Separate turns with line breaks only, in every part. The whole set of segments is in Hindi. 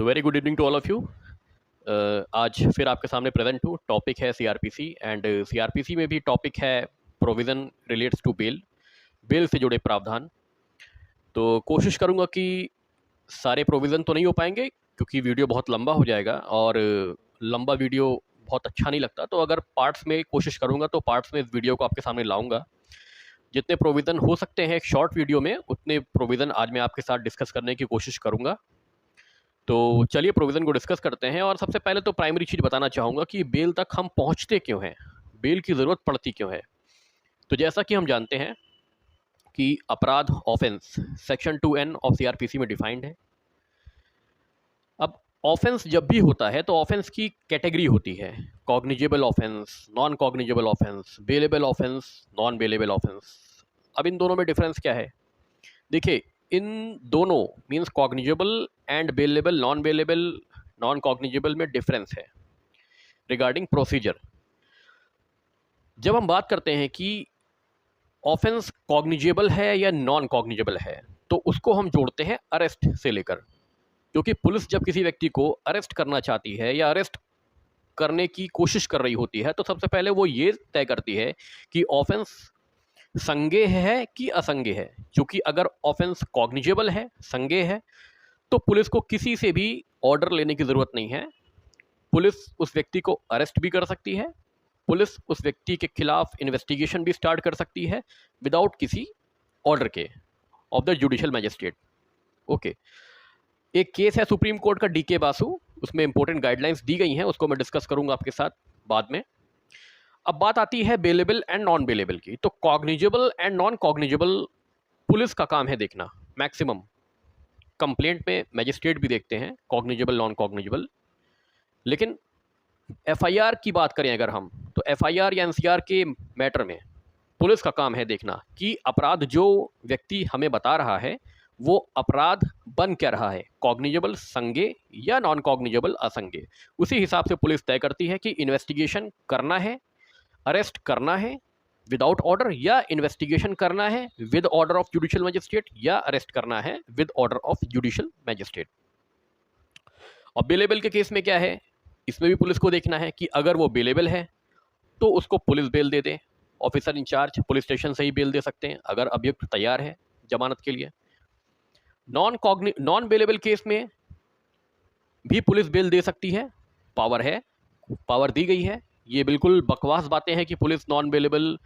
So very good evening to all of you. आज फिर आपके सामने प्रेजेंट हूँ। टॉपिक है सीआरपीसी एंड सीआरपीसी में भी टॉपिक है provision relates to bail, bail से जुड़े प्रावधान। तो कोशिश करूँगा कि सारे प्रोविज़न तो नहीं हो पाएंगे क्योंकि वीडियो बहुत लंबा हो जाएगा और लंबा वीडियो बहुत अच्छा नहीं लगता। तो अगर पार्ट्स में कोशिश करूँगा तो पार्ट्स में इस वीडियो को आपके सामने लाऊंगा। जितने प्रोविज़न हो सकते हैं एक शॉर्ट वीडियो में, उतने प्रोविज़न आज मैं आपके साथ डिस्कस करने की कोशिश करूँगा। तो चलिए प्रोविज़न को डिस्कस करते हैं। और सबसे पहले तो प्राइमरी चीज़ बताना चाहूँगा कि बेल तक हम पहुँचते क्यों हैं, बेल की ज़रूरत पड़ती क्यों है। तो जैसा कि हम जानते हैं कि अपराध offence section 2N of CrPC में डिफाइंड है। अब ऑफेंस जब भी होता है तो ऑफेंस की कैटेगरी होती है, cognizable offence, non cognizable offence, bailable offence, non bailable offence. अब इन दोनों में डिफरेंस क्या है? देखिए, इन दोनों means cognizable and bailable, non bailable, non cognizable में डिफरेंस है रिगार्डिंग प्रोसीजर। जब हम बात करते हैं कि ऑफेंस कॉग्निजेबल है या नॉन कॉग्निजेबल है, तो उसको हम जोड़ते हैं अरेस्ट से लेकर। क्योंकि पुलिस जब किसी व्यक्ति को अरेस्ट करना चाहती है या अरेस्ट करने की कोशिश कर रही होती है, तो सबसे पहले वो ये तय करती है कि ऑफेंस संज्ञेय है कि असंज्ञेय है। क्योंकि अगर ऑफेंस कॉग्निजेबल है, संज्ञेय है, तो पुलिस को किसी से भी ऑर्डर लेने की ज़रूरत नहीं है। पुलिस उस व्यक्ति को अरेस्ट भी कर सकती है, पुलिस उस व्यक्ति के खिलाफ इन्वेस्टिगेशन भी स्टार्ट कर सकती है विदाउट किसी ऑर्डर के of the judicial magistrate. Okay, एक केस है सुप्रीम कोर्ट का डीके बासु, उसमें इंपॉर्टेंट गाइडलाइंस दी गई हैं, उसको मैं डिस्कस करूंगा आपके साथ बाद में। अब बात आती है बेलेबल एंड नॉन बेलेबल की। तो cognizable and non cognizable police का काम है देखना। मैक्सिमम कंप्लेंट में मैजिस्ट्रेट भी देखते हैं कॉग्निजेबल, नॉन कॉग्निजेबल। लेकिन एफआईआर की बात करें अगर हम, तो एफआईआर या एनसीआर के मैटर में पुलिस का काम है देखना कि अपराध जो व्यक्ति हमें बता रहा है वो अपराध बन क्या रहा है, कॉग्निजेबल संज्ञेय या नॉन कॉग्निजेबल असंज्ञेय। उसी हिसाब से पुलिस तय करती है कि इन्वेस्टिगेशन करना है, अरेस्ट करना है विदाउट ऑर्डर, या इन्वेस्टिगेशन करना है with order of judicial magistrate, या अरेस्ट करना है with order of judicial magistrate. और बेलेबल के केस में क्या है, इसमें भी पुलिस को देखना है कि अगर वो बेलेबल है तो उसको पुलिस बेल दे दे। ऑफिसर इंचार्ज पुलिस स्टेशन से ही बेल दे सकते हैं अगर अभियुक्त तैयार है जमानत के लिए। नॉन बेलेबल केस में भी पुलिस बेल दे सकती है, पावर है, पावर दी गई है। ये बिल्कुल बकवास बातें हैं कि पुलिस नॉन बेलेबल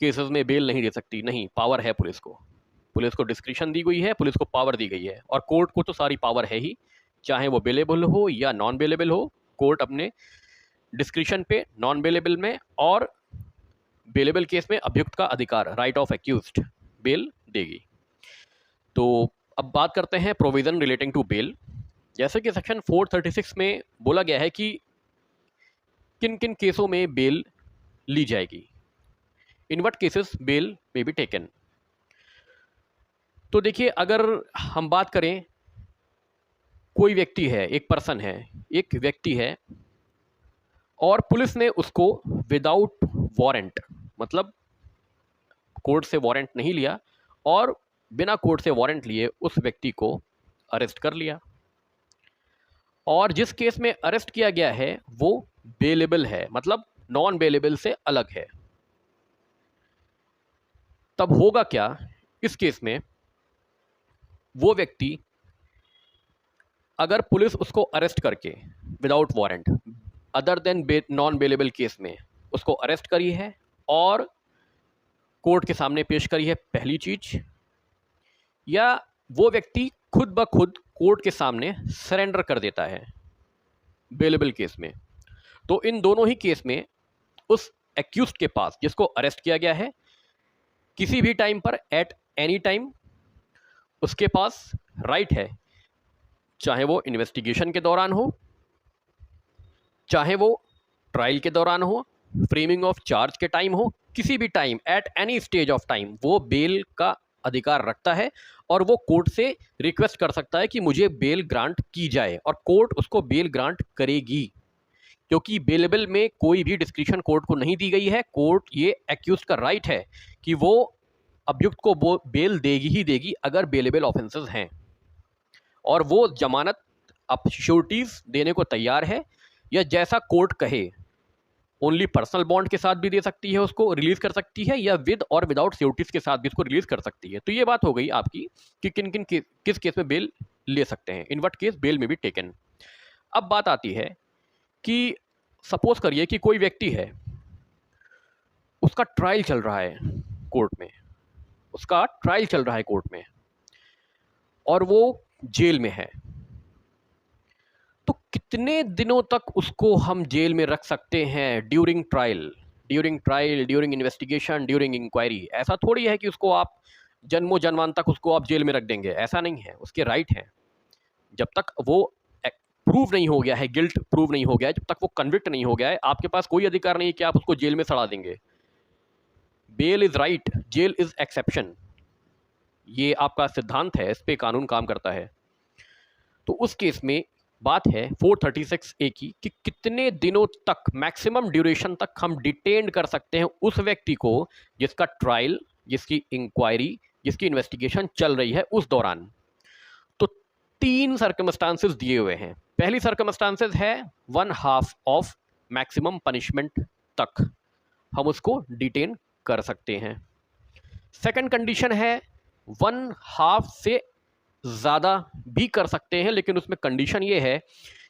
केसेस में बेल नहीं दे सकती। नहीं, पावर है पुलिस को डिस्क्रिप्शन दी गई है, पुलिस को पावर दी गई है। और कोर्ट को तो सारी पावर है ही, चाहे वो बेलेबल हो या नॉन बेलेबल हो। कोर्ट अपने डिस्क्रिप्शन पे नॉन बेलेबल में और बेलेबल केस में अभियुक्त का अधिकार, राइट ऑफ एक्यूज्ड, बेल देगी। तो अब बात करते हैं प्रोविज़न रिलेटिंग टू बेल। जैसे कि सेक्शन 436 में बोला गया है कि किन किन केसों में बेल ली जाएगी, in what cases bail may be taken. तो देखिए, अगर हम बात करें, कोई व्यक्ति है, एक पर्सन है, एक व्यक्ति है और पुलिस ने उसको विदाउट वारंट, मतलब कोर्ट से वारंट नहीं लिया और बिना कोर्ट से वारंट लिए उस व्यक्ति को अरेस्ट कर लिया। और जिस केस में अरेस्ट किया गया है वो बेलेबल है, मतलब नॉन बेलेबल से अलग है। तब होगा क्या इस केस में, वो व्यक्ति अगर पुलिस उसको अरेस्ट करके without warrant, other than non bailable case में उसको अरेस्ट करी है और कोर्ट के सामने पेश करी है, पहली चीज, या वो व्यक्ति खुद ब खुद कोर्ट के सामने सरेंडर कर देता है बेलेबल केस में, तो इन दोनों ही केस में उस एक्यूज्ड के पास, जिसको अरेस्ट किया गया है, किसी भी टाइम पर, एट एनी टाइम, उसके पास राइट है, चाहे वो इन्वेस्टिगेशन के दौरान हो, चाहे वो ट्रायल के दौरान हो, फ्रेमिंग ऑफ चार्ज के टाइम हो, किसी भी time, at any stage of time, वो बेल का अधिकार रखता है और वो कोर्ट से रिक्वेस्ट कर सकता है कि मुझे बेल ग्रांट की जाए, और कोर्ट उसको बेल ग्रांट करेगी। क्योंकि बेलेबल में कोई भी डिस्क्रिप्शन कोर्ट को नहीं दी गई है। कोर्ट, ये एक्यूज्ड का राइट है कि वो अभियुक्त को बेल देगी ही देगी अगर बेलेबल ऑफेंसेस हैं, और वो जमानत अब श्योरिटीज देने को तैयार है, या जैसा कोर्ट कहे ओनली पर्सनल बॉन्ड के साथ भी दे सकती है, उसको रिलीज कर सकती है, या विद और विदाउट सिक्योरिटीज के साथ भी उसको रिलीज कर सकती है। तो ये बात हो गई आपकी कि किस केस में बेल ले सकते हैं, इन व्हाट केस बेल में बी टेकन। अब बात आती है कि सपोज करिए कि कोई व्यक्ति है, उसका ट्रायल चल रहा है कोर्ट में, उसका ट्रायल चल रहा है कोर्ट में, और वो जेल में है। तो कितने दिनों तक उसको हम जेल में रख सकते हैं during trial, during investigation, during inquiry? ऐसा थोड़ी है कि उसको आप जन्मों जन्मान तक उसको आप जेल में रख देंगे, ऐसा नहीं है। उसके राइट हैं, जब तक वो प्रूव नहीं हो गया है, गिल्ट प्रूव नहीं हो गया है, जब तक वो कन्विक्ट नहीं हो गया है, आपके पास कोई अधिकार नहीं है कि आप उसको जेल में सड़ा देंगे। Bail is right, jail is exception, ये आपका सिद्धांत है, इस पे कानून काम करता है। तो उस केस में बात है 436A की कि कितने दिनों तक, मैक्सिमम ड्यूरेशन तक हम डिटेन कर सकते हैं उस व्यक्ति को जिसका ट्रायल, जिसकी इंक्वायरी, जिसकी इन्वेस्टिगेशन चल रही है उस दौरान। तो 3 सर्कमस्टांसेस दिए हुए हैं। पहली सर्कमस्टांसेस है 1/2 ऑफ मैक्सिमम पनिशमेंट तक हम उसको डिटेन कर सकते हैं। सेकंड कंडीशन है 1/2 से ज़्यादा भी कर सकते हैं, लेकिन उसमें कंडीशन ये है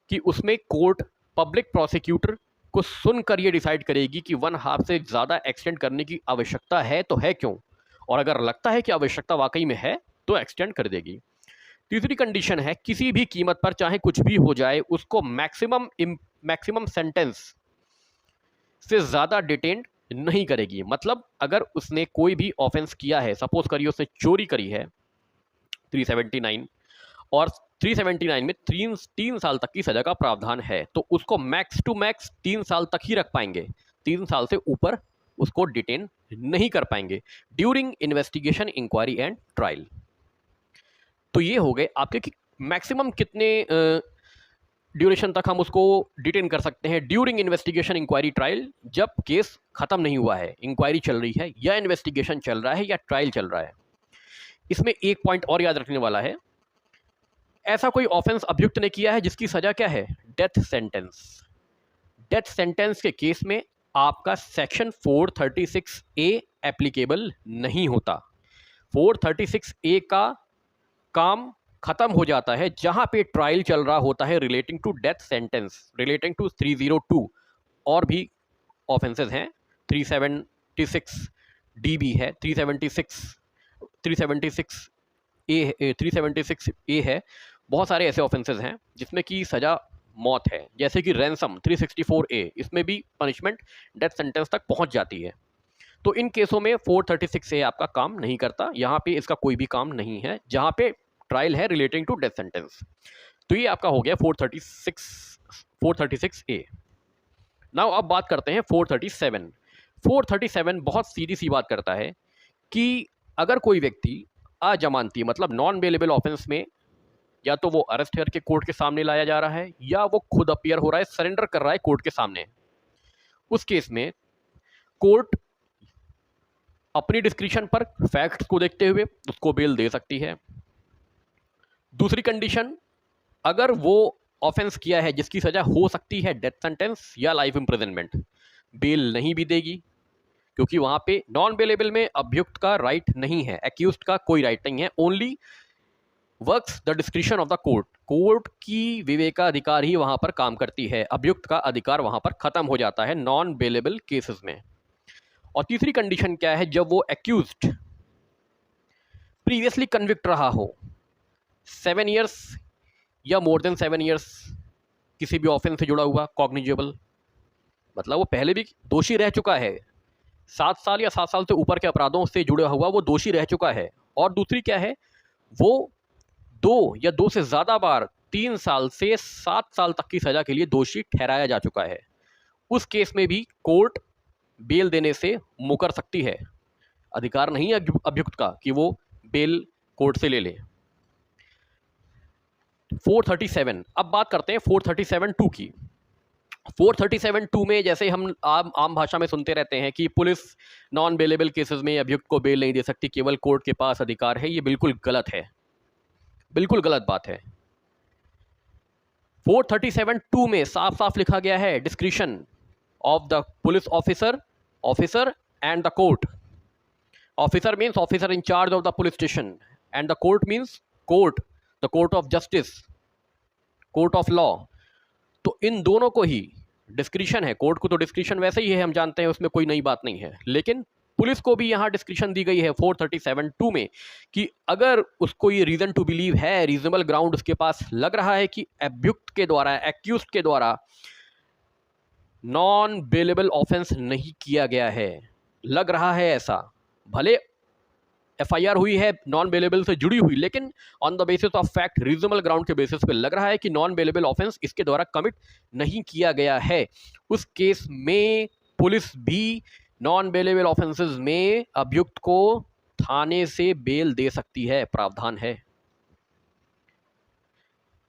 कि उसमें कोर्ट पब्लिक प्रोसिक्यूटर को सुनकर ये डिसाइड करेगी कि 1/2 से ज़्यादा एक्सटेंड करने की आवश्यकता है तो है क्यों, और अगर लगता है कि आवश्यकता वाकई में है तो एक्सटेंड कर देगी। तीसरी कंडीशन है किसी भी कीमत पर, चाहे कुछ भी हो जाए, उसको मैक्सिमम सेंटेंस से ज़्यादा डिटेन नहीं करेगी। मतलब अगर उसने कोई भी ऑफेंस किया है, सपोज करिए उसने चोरी करी है 379, और 379 में 3 साल तक की सजा का प्रावधान है, तो उसको मैक्स टू मैक्स 3 साल तक ही रख पाएंगे, 3 साल से ऊपर उसको डिटेन नहीं कर पाएंगे during investigation, inquiry and trial. तो ये हो गए आपके कि मैक्सिमम कितने ड्यूरेशन तक हम उसको डिटेन कर सकते हैं ड्यूरिंग इन्वेस्टिगेशन, इंक्वायरी, ट्रायल, जब केस खत्म नहीं हुआ है, इंक्वायरी चल रही है, या इन्वेस्टिगेशन चल रहा है, या ट्रायल चल रहा है। इसमें एक पॉइंट और याद रखने वाला है, ऐसा कोई ऑफेंस अभियुक्त ने किया है जिसकी सजा क्या है, डेथ सेंटेंस। डेथ सेंटेंस के केस में आपका सेक्शन 436A एप्लीकेबल नहीं होता। 436A का काम खत्म हो जाता है जहां पे ट्रायल चल रहा होता है relating to death sentence, relating to 302 और भी ऑफेंसेस हैं। 376D भी है, 376A है। बहुत सारे ऐसे ऑफेंसेस हैं जिसमें कि सजा मौत है, जैसे कि रैंसम 364A, इसमें भी पनिशमेंट डेथ सेंटेंस तक पहुंच जाती है। तो इन केसों में 436A आपका काम नहीं करता, यहाँ पे इसका कोई भी काम नहीं है जहाँ पे ट्रायल है रिलेटिंग टू डेथ सेंटेंस। तो ये आपका हो गया 436A। नाउ अब बात करते हैं 437। 437 बहुत सीधी सी बात करता है कि अगर कोई व्यक्ति अजमानती, मतलब नॉन बेलेबल ऑफेंस में, या तो वो अरेस्ट करके कोर्ट के सामने लाया जा रहा है, या वो खुद अपीयर हो रहा है, सरेंडर कर रहा है कोर्ट के सामने, उस केस में कोर्ट अपनी डिस्क्रिप्शन पर फैक्ट्स को देखते हुए उसको बेल दे सकती है। दूसरी कंडीशन, अगर वो ऑफेंस किया है जिसकी सजा हो सकती है डेथ सेंटेंस या लाइफ इम्प्रिजनमेंट, बेल नहीं भी देगी, क्योंकि वहां पे नॉन बेलेबल में अभियुक्त का राइट नहीं है, एक्यूज्ड का कोई राइट नहीं है, only works the description of the court. Court की विवेकाधिकार ही वहां पर काम करती है, अभियुक्त का अधिकार वहां पर खत्म हो जाता है नॉन बेलेबल केसेस में। और तीसरी कंडीशन क्या है, जब वो एक्यूज्ड प्रीवियसली कन्विक्ट रहा हो 7 ईयर्स या मोर देन 7 ईयर्स किसी भी ऑफेंस से जुड़ा हुआ, कॉग्निजेबल, मतलब वो पहले भी दोषी रह चुका है, 7 साल या 7 साल से ऊपर के अपराधों से जुड़ा हुआ वो दोषी रह चुका है। और दूसरी क्या है, वो 2 या 2 से ज़्यादा बार 3 साल से 7 साल तक की सज़ा के लिए दोषी ठहराया जा चुका है। उस केस में भी कोर्ट बेल देने से मुकर सकती है, अधिकार नहीं है अभियुक्त का कि वो बेल कोर्ट से ले ले। 437। अब बात करते हैं 437(2) की। 437(2) में जैसे हम आम भाषा में सुनते रहते हैं कि पुलिस नॉन बेलेबल केसेस में अभियुक्त को बेल नहीं दे सकती, केवल कोर्ट के पास अधिकार है। ये बिल्कुल गलत है, बिल्कुल गलत बात है। 437(2) में साफ साफ लिखा गया है discretion of the police officer and the court. Officer means officer in charge of the police station, and the court means court, the court of justice, court of law. तो इन दोनों को ही डिस्क्रिशन है. कोर्ट को तो डिस्क्रिशन वैसे ही है, हम जानते हैं, उसमें कोई नई बात नहीं है, लेकिन पुलिस को भी यहाँ डिस्क्रिप्शन दी गई है 437(2) में कि अगर उसको ये रीज़न टू बिलीव है, रीजनेबल ग्राउंड उसके पास लग रहा है कि अभियुक्त के द्वारा, एक्यूज्ड के द्वारा नॉन बेलेबल ऑफेंस नहीं किया गया है, लग रहा है ऐसा, भले एफआईआर हुई है नॉन बेलेबल से जुड़ी हुई, लेकिन on the basis of fact, reasonable ground के बेसिस पे लग रहा है कि नॉन बेलेबल ऑफेंस इसके द्वारा कमिट नहीं किया गया है, उस केस में पुलिस भी नॉन बेलेबल ऑफेंसेस में अभियुक्त को थाने से बेल दे सकती है, प्रावधान है.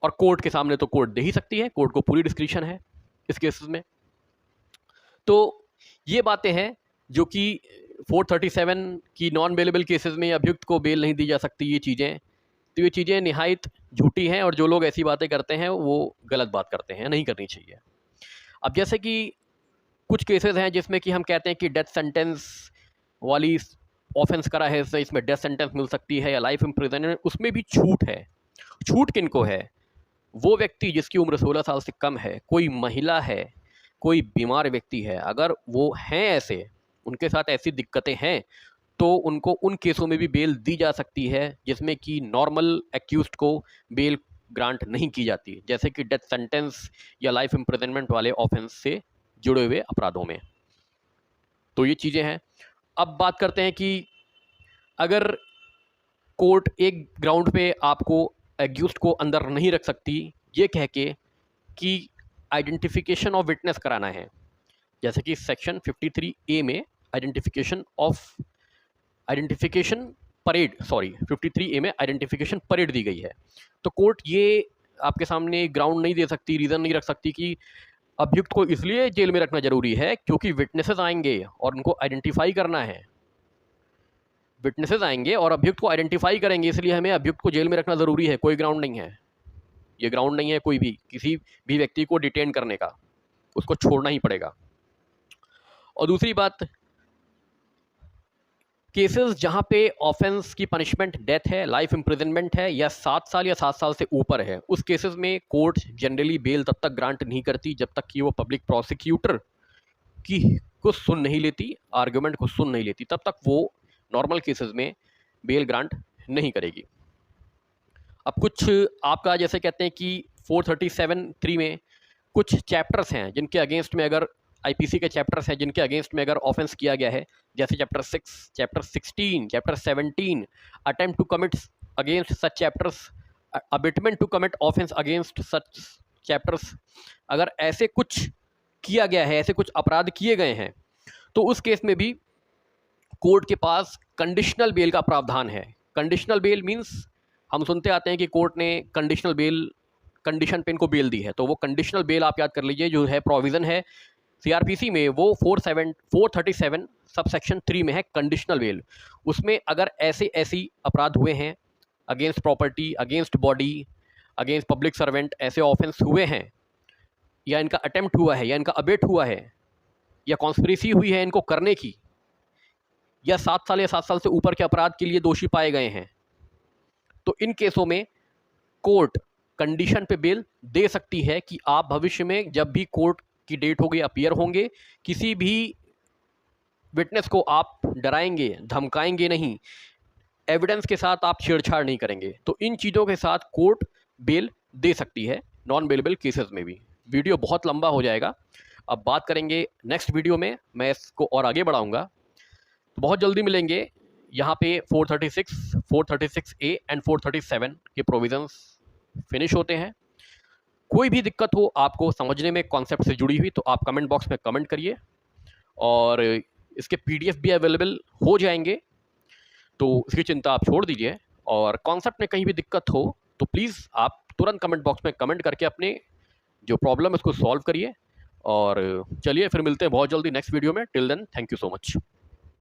और कोर्ट के सामने तो कोर्ट दे ही सकती है, कोर्ट को पूरी डिस्क्रिप्शन है इस केसेस में. तो ये बातें हैं जो कि 437 की नॉन बेलेबल केसेस में अभियुक्त को बेल नहीं दी जा सकती, ये चीज़ें, तो ये चीज़ें निहायत झूठी हैं, और जो लोग ऐसी बातें करते हैं वो गलत बात करते हैं, नहीं करनी चाहिए. अब जैसे कि कुछ केसेस हैं जिसमें कि हम कहते हैं कि डेथ सेंटेंस वाली ऑफेंस करा है, इसमें डेथ सेंटेंस मिल सकती है या लाइफ इम्प्रिजनमेंट, उसमें भी छूट है. छूट किनको है? वो व्यक्ति जिसकी उम्र 16 साल से कम है, कोई महिला है, कोई बीमार व्यक्ति है, अगर वो हैं ऐसे, उनके साथ ऐसी दिक्कतें हैं, तो उनको उन केसों में भी बेल दी जा सकती है जिसमें कि नॉर्मल एक्यूज्ड को बेल ग्रांट नहीं की जाती, जैसे कि डेथ सेंटेंस या लाइफ इम्प्रिजनमेंट वाले ऑफेंस से जुड़े हुए अपराधों में. तो ये चीज़ें हैं. अब बात करते हैं कि अगर कोर्ट एक ग्राउंड पे आपको एक्यूज्ड को अंदर नहीं रख सकती, ये कह के कि आइडेंटिफिकेशन ऑफ विटनेस कराना है, जैसे कि सेक्शन 53A में आइडेंटिफिकेशन परेड 53A में आइडेंटिफिकेशन परेड दी गई है. तो कोर्ट ये आपके सामने ग्राउंड नहीं दे सकती, रीज़न नहीं रख सकती कि अभियुक्त को इसलिए जेल में रखना जरूरी है क्योंकि विटनेसेस आएंगे और उनको आइडेंटिफाई करना है. विटनेसेस आएंगे और अभियुक्त को आइडेंटिफाई करेंगे, इसलिए हमें अभियुक्त को जेल में रखना ज़रूरी है. कोई ग्राउंड नहीं है, ये ग्राउंड नहीं है कोई भी किसी भी व्यक्ति को डिटेन करने का, उसको छोड़ना ही पड़ेगा. और दूसरी बात, केसेस जहाँ पे ऑफेंस की पनिशमेंट डेथ है, लाइफ इम्प्रिजनमेंट है, या 7 साल या 7 साल से ऊपर है, उस केसेस में कोर्ट जनरली बेल तब तक ग्रांट नहीं करती जब तक कि वो पब्लिक प्रोसिक्यूटर की को सुन नहीं लेती, आर्गुमेंट को सुन नहीं लेती, तब तक वो नॉर्मल केसेस में बेल ग्रांट नहीं करेगी. अब कुछ आपका जैसे कहते हैं कि 437(3) में कुछ चैप्टर्स हैं जिनके अगेंस्ट में, अगर आईपीसी के चैप्टर्स हैं जिनके अगेंस्ट में अगर ऑफेंस किया गया है, जैसे chapter 6, chapter 16, chapter 17, attempt to commit against such chapters, abetment to commit offence against such chapters, अगर ऐसे कुछ किया गया है, ऐसे कुछ अपराध किए गए हैं, तो उस केस में भी कोर्ट के पास कंडीशनल बेल का प्रावधान है. कंडीशनल बेल मीन्स हम सुनते आते हैं कि कोर्ट ने कंडीशनल बेल, कंडीशन पे इनको बेल दी है, तो वो कंडीशनल बेल आप याद कर लीजिए, जो है प्रोविज़न है सीआरपीसी में, वो 437 सबसेक्शन 3 में है कंडीशनल बेल. उसमें अगर ऐसी अपराध हुए हैं against property, against body, against public servant, ऐसे ऑफेंस हुए हैं, या इनका अटेम्प्ट हुआ है, या इनका अबेट हुआ है, या कॉन्स्पिरेसी हुई है इनको करने की, या 7 साल या 7 साल से ऊपर के अपराध के लिए दोषी पाए गए हैं, तो इन केसों में कोर्ट कंडीशन पे बेल दे सकती है कि आप भविष्य में जब भी कोर्ट की डेट होगी, अपीयर होंगे, किसी भी विटनेस को आप डराएंगे, धमकाएंगे नहीं, एविडेंस के साथ आप छेड़छाड़ नहीं करेंगे, तो इन चीज़ों के साथ कोर्ट बेल दे सकती है नॉन बेलेबल केसेस में भी. वीडियो बहुत लंबा हो जाएगा, अब बात करेंगे नेक्स्ट वीडियो में, मैं इसको और आगे बढ़ाऊंगा. तो बहुत जल्दी मिलेंगे. यहाँ पे 436, 436A एंड 437 के प्रोविजंस फिनिश होते हैं. कोई भी दिक्कत हो आपको समझने में कॉन्सेप्ट से जुड़ी हुई, तो आप कमेंट बॉक्स में कमेंट करिए, और इसके PDF भी अवेलेबल हो जाएंगे, तो इसकी चिंता आप छोड़ दीजिए. और कॉन्सेप्ट में कहीं भी दिक्कत हो तो प्लीज़ आप तुरंत कमेंट बॉक्स में कमेंट करके अपने जो प्रॉब्लम है उसको सॉल्व करिए. और चलिए फिर मिलते हैं बहुत जल्दी नेक्स्ट वीडियो में. Till then, thank you so much.